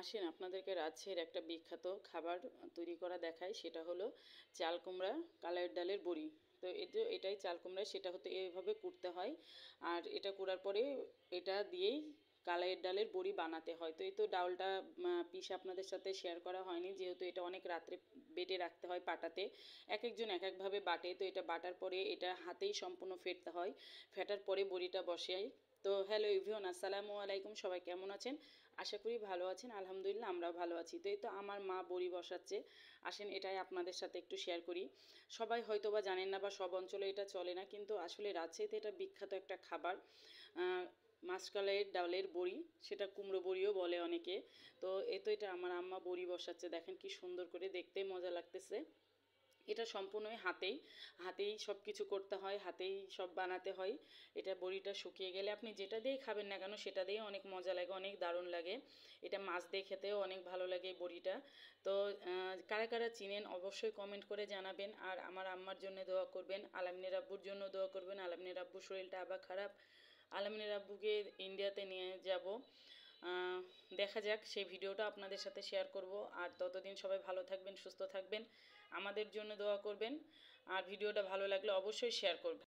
আসেন আপনাদেরকে রাজশাহীর একটা বিখ্যাত খাবার তৈরি করা দেখায়, সেটা হলো চাল কুমড়া কালের ডালের বড়ি। তো এটাই চাল কুমড়া, সেটা হতে এইভাবে কুটতে হয়। আর এটা কুড়ার পরে এটা দিয়েই কালাইয়ের ডালের বড়ি বানাতে হয়। তো এই তো ডালটা পিস আপনাদের সাথে শেয়ার করা হয়নি, যেহেতু এটা অনেক রাত্রে বেটে রাখতে হয় পাটাতে। এক একজন এক একভাবে বাটে। তো এটা বাটার পরে এটা হাতেই সম্পূর্ণ ফেটতে হয়। ফেটার পরে বড়িটা বসাই। তো হ্যালো এভরিওয়ান, আসসালামু আলাইকুম। সবাই কেমন আছেন? আশা করি ভালো আছেন। আলহামদুলিল্লাহ আমরাও ভালো আছি। তো এই তো আমার মা বড়ি বসাচ্ছে। আসেন এটাই আপনাদের সাথে একটু শেয়ার করি। সবাই হয়তো বা জানেন না, বা সব অঞ্চলে এটা চলে না, কিন্তু আসলে রাজশাহীতে এটা বিখ্যাত একটা খাবার। মাসকলাইয়ের ডালের বড়ি, সেটা কুমড়ো বড়িও বলে অনেকে। তো এটা আমার আম্মা বড়ি বসাচ্ছে, দেখেন কি সুন্দর করে, দেখতেই মজা লাগতেছে। এটা সম্পূর্ণই হাতেই সব কিছু করতে হয়, হাতেই সব বানাতে হয়। এটা বড়িটা শুকিয়ে গেলে আপনি যেটা দিয়েই খাবেন না কেন সেটা দিয়ে অনেক মজা লাগে, অনেক দারুণ লাগে। এটা মাছ দিয়ে খেতেও অনেক ভালো লাগে এই বড়িটা। তো কারা কারা চিনেন অবশ্যই কমেন্ট করে জানাবেন। আর আমার আম্মার জন্য দোয়া করবেন, আলামিনের আব্বুর জন্য দোয়া করবেন। আলামিনের আব্বুর শরীরটা আবার খারাপ। আলামিনের আব্বুকে ইন্ডিয়াতে নিয়ে যাব। দেখা যাক, সেই ভিডিওটা আপনাদের সাথে শেয়ার করব। আর ততদিন সবাই ভালো থাকবেন, সুস্থ থাকবেন, আমাদের জন্য দোয়া করবেন। আর ভিডিওটা ভালো লাগলে অবশ্যই শেয়ার করবেন।